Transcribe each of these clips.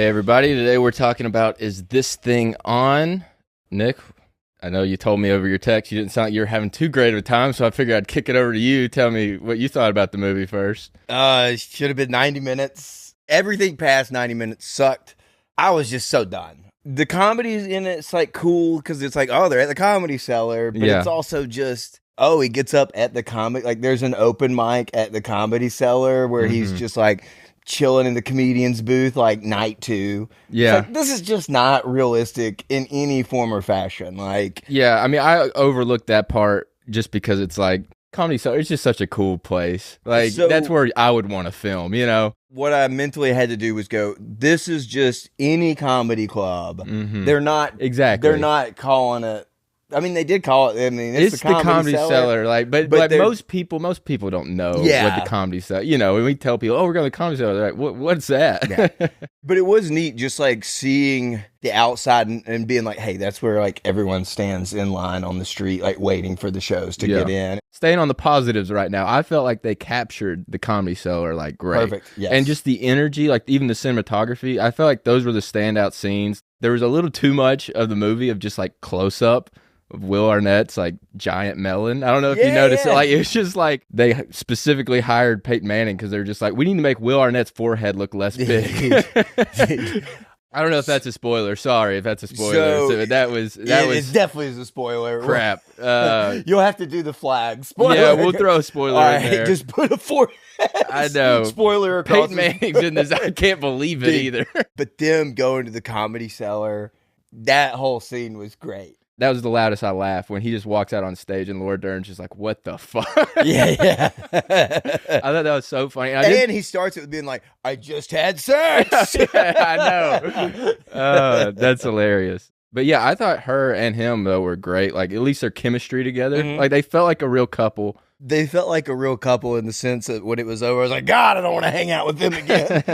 Hey everybody, today we're talking about Is This Thing On? Nick, I know you told me over your text you didn't sound like you were having too great of a time, so I figured I'd kick it over to you. Tell me what you thought about the movie first. Should have been 90 minutes. Everything past 90 minutes sucked. I was just so done. The comedy's in it's like cool because it's like, oh, they're at the Comedy Cellar, but it's also just, oh, he gets up at the comic, like there's an open mic at the Comedy Cellar where he's just like chilling in the comedian's booth like night 2. Yeah. Like, this is just not realistic in any form or fashion. Like, yeah, I mean, I overlooked that part just because it's like, Comedy Cellar, it's just such a cool place. Like, So- that's where I would want to film, you know? what I mentally had to do was go, this is just any comedy club. They're not Exactly. They're not calling it. I mean, they did call it. I mean, it's the Comedy Cellar. Like, but most people don't know what the Comedy Cellar. You know, when we tell people, "Oh, we're going to the Comedy Cellar," they're like, "What's that?" Yeah. But it was neat, just like seeing the outside and being like, "Hey, that's where like everyone stands in line on the street, like waiting for the shows to get in." Staying on the positives right now, I felt like they captured the Comedy Cellar like great. Perfect. Yes. And just the energy, like even the cinematography, I felt like those were the standout scenes. There was a little too much of the movie of just like close up of Will Arnett's like giant melon. I don't know if you noticed it. Like, it was just like they specifically hired Peyton Manning because they're just like, we need to make Will Arnett's forehead look less big. I don't know if that's a spoiler. Sorry if that's a spoiler. So that was it definitely is a spoiler. Crap. You'll have to do the flag. Spoiler. Yeah, we'll throw a spoiler in there. Just put a forehead. I know. Spoiler across. Peyton Manning's in this. I can't believe it either. But them going to the Comedy Cellar, that whole scene was great. That was the loudest I laughed when he just walks out on stage and Laura Dern's just like, what the fuck? Yeah. I thought that was so funny. And he starts it with being like, I just had sex. I know. That's hilarious. But yeah, I thought her and him, though, were great. Like, at least their chemistry together. Like, they felt like a real couple. They felt like a real couple in the sense that when it was over, I was like, God, I don't want to hang out with them again.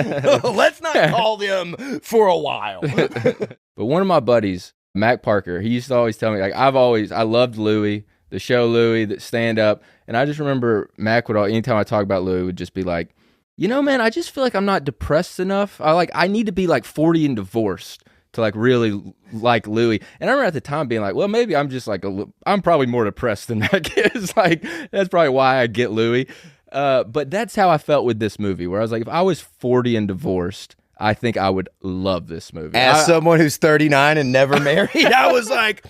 Let's not call them for a while. But one of my buddies, Mac Parker, he used to always tell me, like, I loved Louie, the show Louie, the stand-up, and I just remember Mac would, anytime I talk about Louie, would just be like, you know, man, I just feel like I'm not depressed enough. I need to be, like, 40 and divorced to, like, really like Louie. And I remember at the time being like, well, maybe I'm just, like, I'm probably more depressed than that kid. Like, that's probably why I get Louie. But that's how I felt with this movie, where I was like, if I was 40 and divorced, I think I would love this movie. As someone who's 39 and never married, I was like,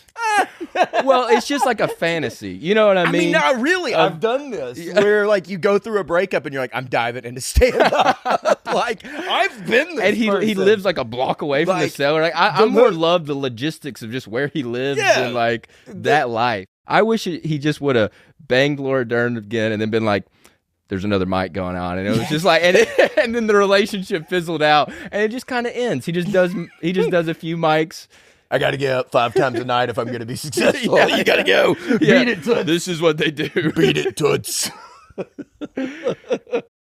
well, it's just like a fantasy. You know what I mean? I mean, not really. I've done this where like you go through a breakup and you're like, I'm diving into stand up. Like, I've been this. And he lives like a block away from the cellar. Like, I more love the logistics of just where he lives and like that life. I wish he just would have banged Laura Dern again and then been like, there's another mic going on, and it was just like, and then the relationship fizzled out, and it just kind of ends. He just does a few mics. I got to get up 5 times a night if I'm going to be successful. You got to go. Beat it, Toots. This is what they do. Beat it, Toots.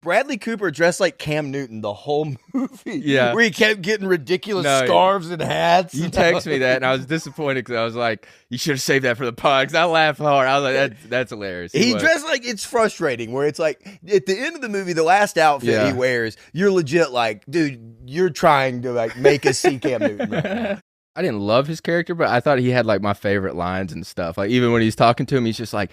Bradley Cooper dressed like Cam Newton the whole movie. Yeah. Where he kept getting ridiculous scarves and hats. You text me that, and I was disappointed because I was like, you should have saved that for the pod, because I laughed hard. I was like, that's hilarious. He dressed like, it's frustrating, where it's like, at the end of the movie, the last outfit he wears, you're legit like, dude, you're trying to like make us see Cam Newton right now. I didn't love his character, but I thought he had like my favorite lines and stuff. Like, even when he's talking to him, he's just like,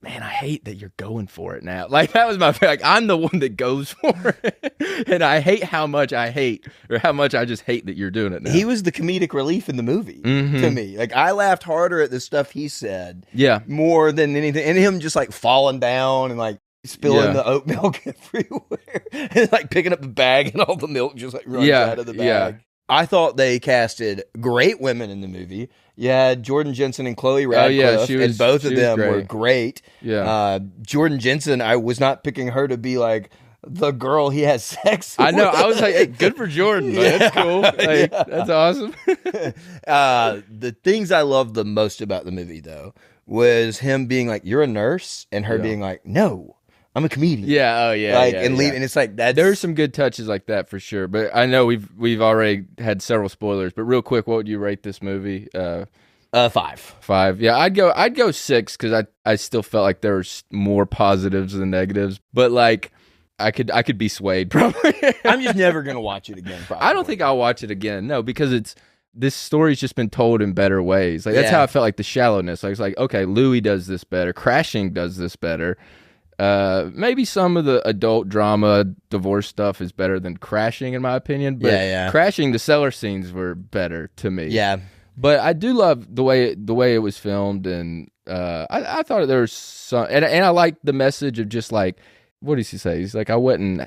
man, I hate that you're going for it now. Like, that was my favorite. Like, I'm the one that goes for it. And I hate how much I just hate that you're doing it now. He was the comedic relief in the movie to me. Like, I laughed harder at the stuff he said. Yeah. More than anything. And him just like falling down and like spilling the oat milk everywhere. And like picking up the bag and all the milk just like runs out of the bag. Yeah. I thought they casted great women in the movie. You had Jordan Jensen and Chloe Radcliffe, and both of them were great. Yeah. Jordan Jensen, I was not picking her to be like the girl he has sex with. I know. I was like, hey, good for Jordan. That's cool. Like, that's awesome. The things I loved the most about the movie, though, was him being like, you're a nurse, and her being like, no, I'm a comedian. Yeah, oh yeah. Like, and it's like that. There's some good touches like that for sure. But I know we've already had several spoilers. But real quick, what would you rate this movie? 5. 5. Yeah, I'd go 6 because I still felt like there was more positives than negatives. But like, I could be swayed probably. I'm just never gonna watch it again. Probably. I don't think I'll watch it again. No, because this story's just been told in better ways. Like that's how I felt like The Shallowness. Like it's like, okay, Louis does this better. Crashing does this better. Maybe some of the adult drama, divorce stuff is better than Crashing, in my opinion. But Crashing, the cellar scenes were better to me. Yeah, but I do love the way it was filmed, and I thought there was some, and I liked the message of just like, what does he say? He's like, I wasn't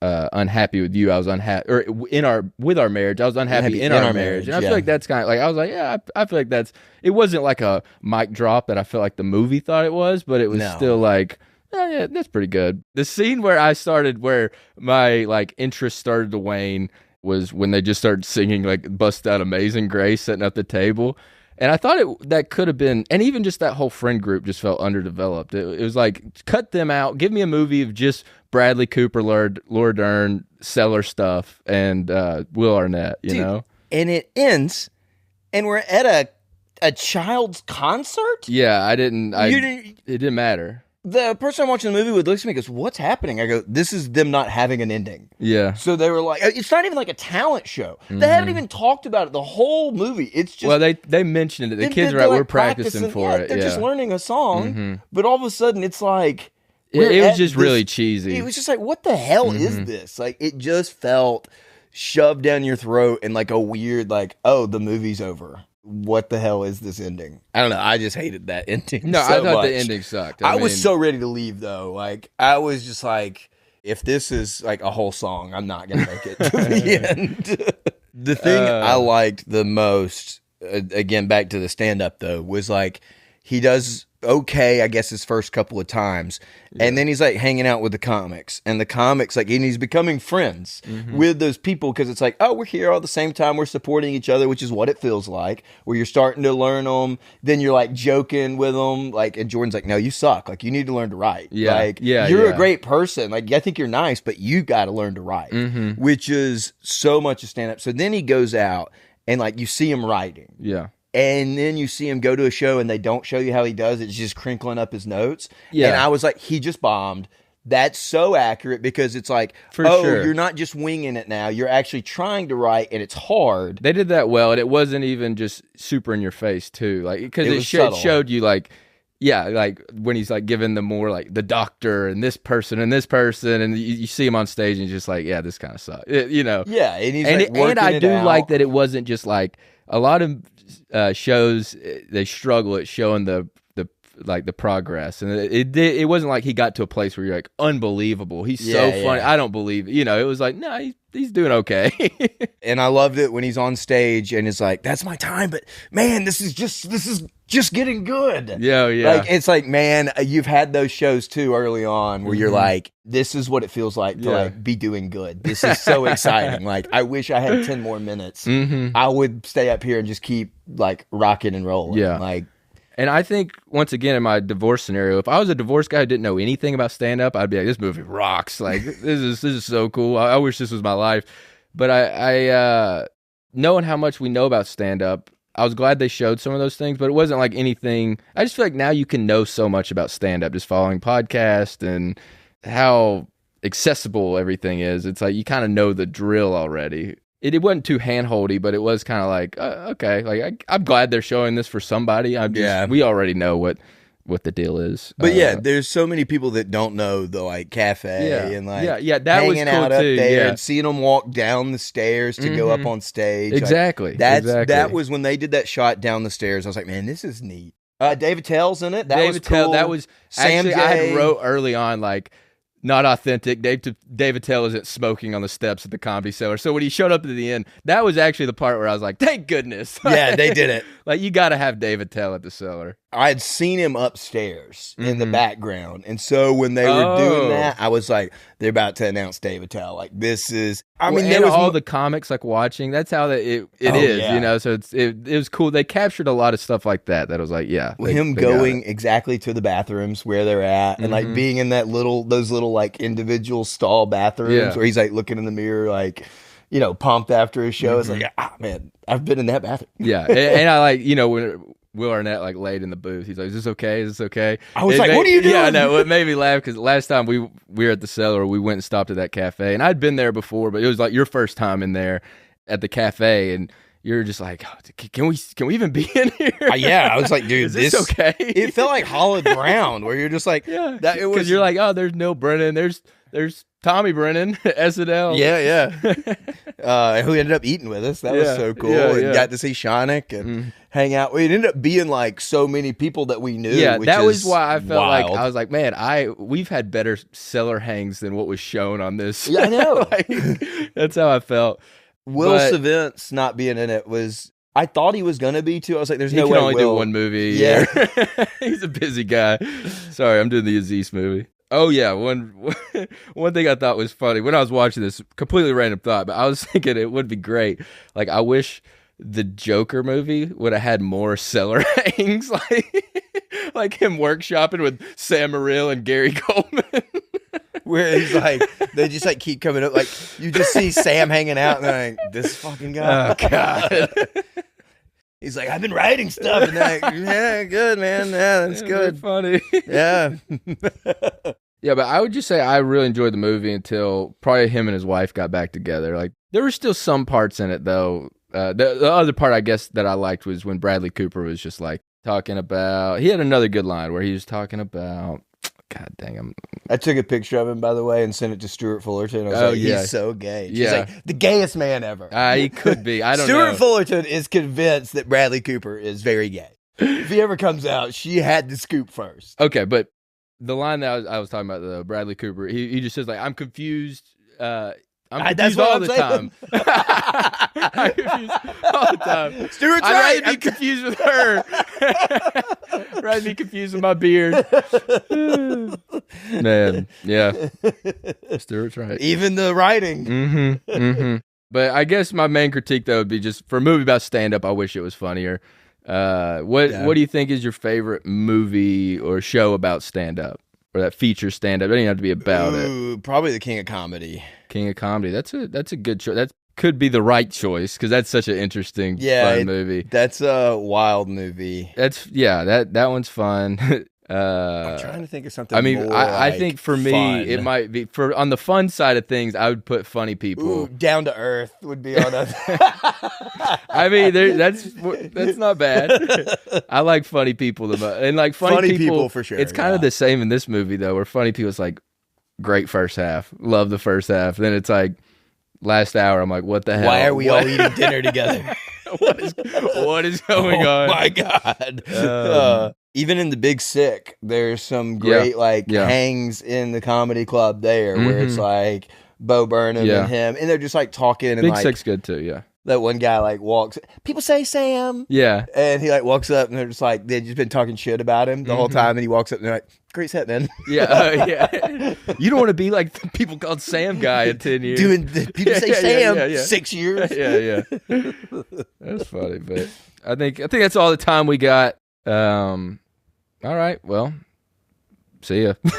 unhappy with you. I was unhappy, or with our marriage. I was unhappy in our marriage. And I feel like that's kind of like, I was like, yeah, I feel like it wasn't like a mic drop that I felt like the movie thought it was, but it was still like, oh, yeah, that's pretty good. The scene where my like interest started to wane was when they just started singing like Bust Out Amazing Grace, setting up the table. And I thought that could have been, and even just that whole friend group just felt underdeveloped. It was like, cut them out. Give me a movie of just Bradley Cooper, Laura Dern, Cellar stuff, and Will Arnett, you know? And it ends, and we're at a child's concert? Yeah, it didn't matter. The person I'm watching the movie with looks at me and goes, what's happening? I go, this is them not having an ending. Yeah. So they were like, it's not even like a talent show. They haven't even talked about it the whole movie. It's just... Well, they mentioned it. The kids are we're practicing for it. They're just learning a song. But all of a sudden, it's like... It was just really cheesy. It was just like, what the hell is this? Like, it just felt shoved down your throat in like a weird, like, oh, the movie's over. What the hell is this ending? I don't know. I just hated that ending. No, so I thought much. The ending sucked. I was so ready to leave, though. Like, I was just like, if this is like a whole song, I'm not going to make it to the end. The thing I liked the most, again, back to the stand-up, though, was like, he does okay, I guess, his first couple of times. And then he's like hanging out with the comics. And the comics, like, and he's becoming friends with those people because it's like, oh, we're here all the same time. We're supporting each other, which is what it feels like, where you're starting to learn them. Then you're like joking with them. Like, and Jordan's like, no, you suck. Like, you need to learn to write. Yeah. Like, you're a great person. Like, I think you're nice, but you got to learn to write, which is so much a stand up. So then he goes out and like you see him writing. Yeah. And then you see him go to a show and they don't show you how he does. It's just crinkling up his notes. Yeah. And I was like, he just bombed. That's so accurate because it's like, you're not just winging it now. You're actually trying to write and it's hard. They did that well. And it wasn't even just super in your face too. Like, because it showed you like, yeah, like when he's like giving them more like the doctor and this person and you see him on stage and he's just like, yeah, this kind of sucks. You know? Yeah. And he's like working I do out. like that it wasn't just like a lot of shows, they struggle at showing the progress, and it wasn't like he got to a place where you're like, unbelievable, he's so funny. I don't believe it. You know, it was like, no, he's doing okay. And I loved it when he's on stage and it's like, that's my time, but man, this is just getting good. Yeah. Like, it's like, man, you've had those shows too early on where you're like, this is what it feels like to like be doing good. This is so exciting. Like, I wish I had 10 more minutes. I would stay up here and just keep like rocking and rolling. Yeah. Like, and I think once again in my divorce scenario, if I was a divorced guy who didn't know anything about stand up, I'd be like, this movie rocks. Like, this is so cool. I wish this was my life. But I knowing how much we know about stand up, I was glad they showed some of those things, but it wasn't like anything. I just feel like now you can know so much about stand-up just following podcasts and how accessible everything is. It's like you kind of know the drill already. It wasn't too hand-holdy, but it was kind of like, okay, like I'm glad they're showing this for somebody. We already know what the deal is. But there's so many people that don't know the like cafe and like that was hanging cool out up too. there and seeing them walk down the stairs to go up on stage. Exactly. Like, that was when they did that shot down the stairs. I was like, man, this is neat. David Tell's in it. That was cool. That was Sam actually J. I had wrote early on like, not authentic. David Tell isn't smoking on the steps at the Comedy Cellar. So when he showed up at the end, that was actually the part where I was like, thank goodness. Yeah, they did it. Like, you got to have David Tell at the Cellar. I had seen him upstairs in the background. And so when they were doing that, I was like, they're about to announce David Tell. Like, this is... I mean, there was all the comics like watching. That's how it is, you know? So it was cool. They captured a lot of stuff like that I was like, yeah. Him going exactly to the bathrooms where they're at and like being in those little like individual stall bathrooms where he's like looking in the mirror like, you know, pumped after his show. It's like, man, I've been in that bathroom. Yeah. And I like, you know, Will Arnett like laid in the booth. He's like, "Is this okay? Is this okay?" I was like, "What are you doing?" Yeah, I know. It made me laugh because last time we were at the Cellar, we went and stopped at that cafe, and I'd been there before, but it was like your first time in there at the cafe, and you're just like, oh, can we even be in here? Yeah, I was like, dude, is this okay? It felt like hollow ground where you're just like, yeah, because you're like, oh, there's Neil Brennan, there's Tommy Brennan, SNL. Yeah. Who ended up eating with us. That was so cool. And got to see Shonik and hang out. It ended up being like so many people that we knew. Yeah, which that was is why I felt wild. like, I was like, man, we've had better Cellar hangs than what was shown on this. Yeah, I know. That's how I felt. Will But Savint's not being in it was, I thought he was going to be too. I was like, there's he no can way only Will. do one movie. Yeah. He's a busy guy. Sorry, I'm doing the Aziz movie. Oh yeah, one thing I thought was funny when I was watching this, completely random thought, but I was thinking it would be great. Like, I wish the Joker movie would have had more Cellar hangs, like him workshopping with Sam Morril and Gary Coleman. Where he's like, they just like keep coming up. Like, you just see Sam hanging out and they're like, this fucking guy. Oh God. He's like, I've been writing stuff. And they're like, yeah, good, man. Yeah, that's good. Funny. Yeah. Yeah, but I would just say I really enjoyed the movie until probably him and his wife got back together. Like, there were still some parts in it, though. The other part, I guess, that I liked was when Bradley Cooper was just like talking about. He had another good line where he was talking about. God dang, I took a picture of him, by the way, and sent it to Stuart Fullerton. I was like, he's so gay. She's like, the gayest man ever. He could be. I don't know. Stuart Fullerton is convinced that Bradley Cooper is very gay. If he ever comes out, she had to scoop first. Okay, but the line that I was talking about, the Bradley Cooper, he just says, like, I'm confused. I'm confused all the time. I'm confused all the time. Stuart's I'd rather be confused with her. Rather be confused with my beard. Man, yeah. Stuart's right. Even the writing. Mm-hmm. But I guess my main critique, though, would be just for a movie about stand-up, I wish it was funnier. What do you think is your favorite movie or show about stand-up? Or that features stand-up? It doesn't even have to be about it. Probably The King of Comedy. King of Comedy. That's a good choice. That could be the right choice because that's such an interesting, fun movie. That's a wild movie. That one's fun. I'm trying to think of something. I mean, more I think for me, fun. it might be on the fun side of things. I would put Funny People. Ooh, Down to Earth would be on a. I mean, that's not bad. I like Funny People the most, and like Funny people for sure. It's kind of the same in this movie though, where Funny People is like great first half, love the first half, then it's like last hour. I'm like, what the hell? Why are we all eating dinner together? what is going on? Oh my God. Even in The Big Sick, there's some great hangs in the comedy club there where it's like Bo Burnham and him, and they're just like talking. And Big like, Sick's good too, yeah. That one guy like walks. People say Sam. Yeah. And he like walks up and they're just like, they've just been talking shit about him the whole time. And he walks up and they're like, great set, man. Yeah. You don't want to be like the people called Sam guy in 10 years. People say Sam 6 years. Yeah. That's funny, but I think that's all the time we got. All right, well, see ya. We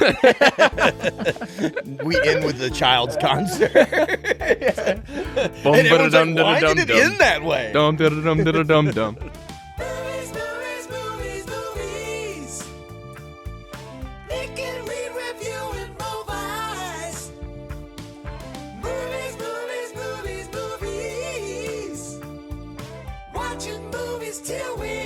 end with the Child's concert. And everyone's like, why did it end that way? Dum. Movies. Nick and Reed reviewing movies. Movies. Watching movies till we